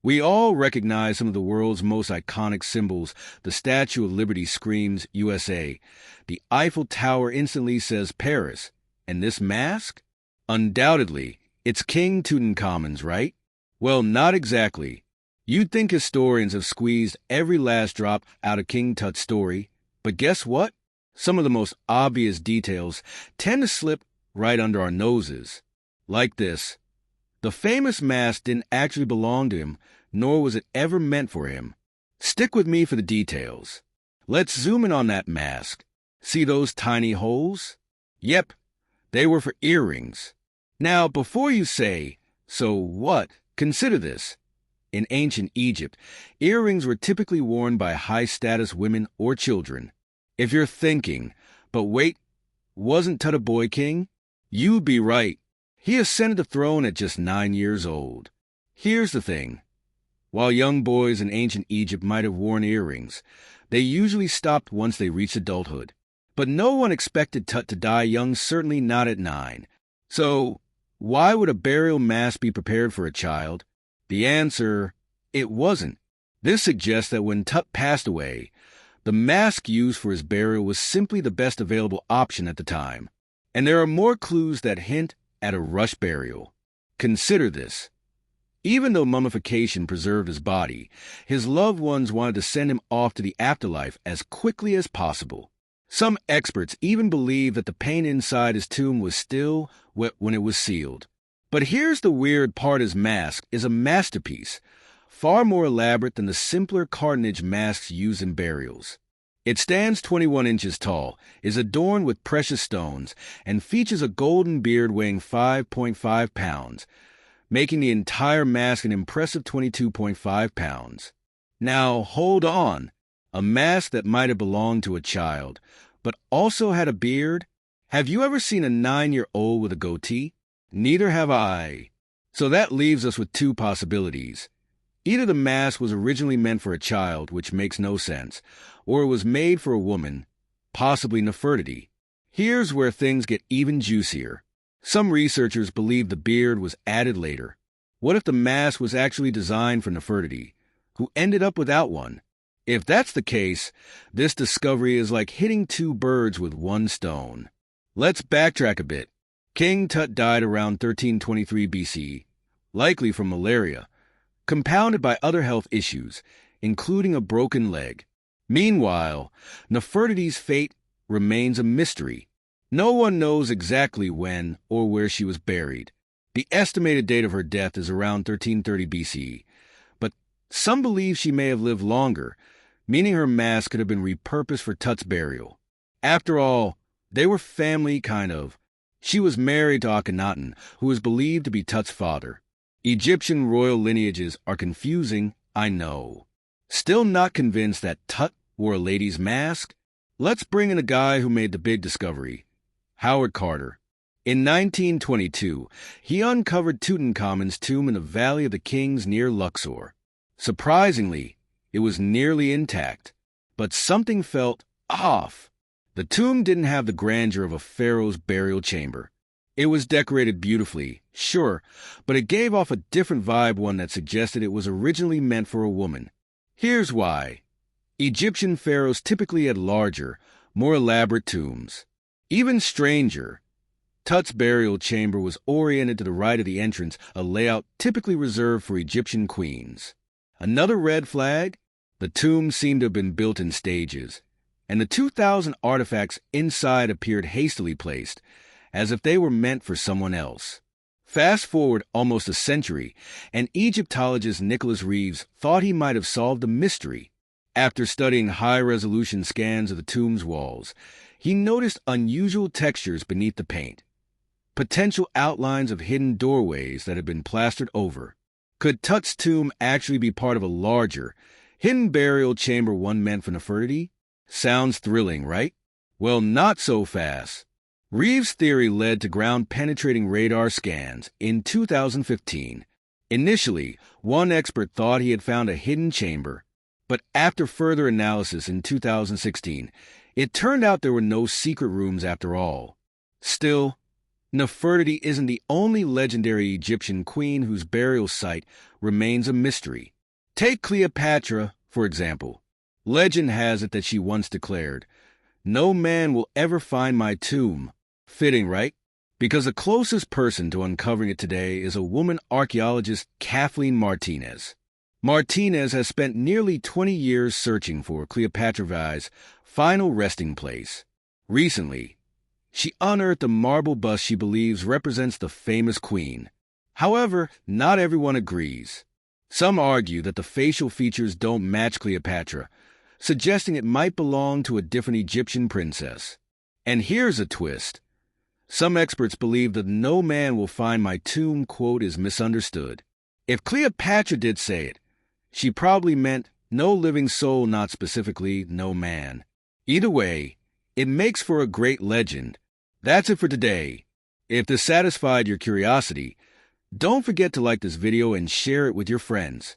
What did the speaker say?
We all recognize some of the world's most iconic symbols. The Statue of Liberty screams USA. The Eiffel Tower instantly says Paris. And this mask? Undoubtedly, it's King Tutankhamun's, right? Well, not exactly. You'd think historians have squeezed every last drop out of King Tut's story, but guess what? Some of the most obvious details tend to slip right under our noses. Like this. The famous mask didn't actually belong to him, nor was it ever meant for him. Stick with me for the details. Let's zoom in on that mask. See those tiny holes? Yep, they were for earrings. Now, before you say, so what? Consider this. In ancient Egypt, earrings were typically worn by high-status women or children. If you're thinking, but wait, wasn't Tut a boy king? You'd be right. He ascended the throne at just 9 years old. Here's the thing. While young boys in ancient Egypt might have worn earrings, they usually stopped once they reached adulthood. But no one expected Tut to die young, certainly not at 9. So, why would a burial mask be prepared for a child? The answer, it wasn't. This suggests that when Tut passed away, the mask used for his burial was simply the best available option at the time. And there are more clues that hint at a rush burial. Consider this. Even though mummification preserved his body, his loved ones wanted to send him off to the afterlife as quickly as possible. Some experts even believe that the paint inside his tomb was still wet when it was sealed. But here's the weird part: his mask is a masterpiece, far more elaborate than the simpler cartonnage masks used in burials. It stands 21 inches tall, is adorned with precious stones, and features a golden beard weighing 5.5 pounds, making the entire mask an impressive 22.5 pounds. Now, hold on. A mask that might have belonged to a child, but also had a beard? Have you ever seen a 9-year-old with a goatee? Neither have I. So that leaves us with two possibilities. Either the mask was originally meant for a child, which makes no sense, or it was made for a woman, possibly Nefertiti. Here's where things get even juicier. Some researchers believe the beard was added later. What if the mask was actually designed for Nefertiti, who ended up without one? If that's the case, this discovery is like hitting two birds with one stone. Let's backtrack a bit. King Tut died around 1323 BC, likely from malaria, compounded by other health issues, including a broken leg. Meanwhile, Nefertiti's fate remains a mystery. No one knows exactly when or where she was buried. The estimated date of her death is around 1330 BC, but some believe she may have lived longer, meaning her mask could have been repurposed for Tut's burial. After all, they were family, kind of. She was married to Akhenaten, who is believed to be Tut's father. Egyptian royal lineages are confusing, I know. Still not convinced that Tut wore a lady's mask? Let's bring in a guy who made the big discovery, Howard Carter. In 1922, he uncovered Tutankhamun's tomb in the Valley of the Kings near Luxor. Surprisingly, it was nearly intact, but something felt off. The tomb didn't have the grandeur of a pharaoh's burial chamber. It was decorated beautifully, sure, but it gave off a different vibe, one that suggested it was originally meant for a woman. Here's why. Egyptian pharaohs typically had larger, more elaborate tombs. Even stranger, Tut's burial chamber was oriented to the right of the entrance, a layout typically reserved for Egyptian queens. Another red flag? The tomb seemed to have been built in stages, and the 2,000 artifacts inside appeared hastily placed, as if they were meant for someone else. Fast forward almost a century, and Egyptologist Nicholas Reeves thought he might have solved the mystery. After studying high-resolution scans of the tomb's walls, he noticed unusual textures beneath the paint, potential outlines of hidden doorways that had been plastered over. Could Tut's tomb actually be part of a larger, hidden burial chamber, one meant for Nefertiti? Sounds thrilling, right? Well, not so fast. Reeves' theory led to ground-penetrating radar scans in 2015. Initially, one expert thought he had found a hidden chamber, but after further analysis in 2016, it turned out there were no secret rooms after all. Still, Nefertiti isn't the only legendary Egyptian queen whose burial site remains a mystery. Take Cleopatra, for example. Legend has it that she once declared, "No man will ever find my tomb." Fitting, right? Because the closest person to uncovering it today is a woman archaeologist, Kathleen Martinez. Martinez has spent nearly 20 years searching for Cleopatra Vai's final resting place. Recently, she unearthed a marble bust she believes represents the famous queen. However, not everyone agrees. Some argue that the facial features don't match Cleopatra, suggesting it might belong to a different Egyptian princess. And here's a twist. Some experts believe that "no man will find my tomb" quote is misunderstood. If Cleopatra did say it, she probably meant no living soul, not specifically no man. Either way, it makes for a great legend. That's it for today. If this satisfied your curiosity, don't forget to like this video and share it with your friends.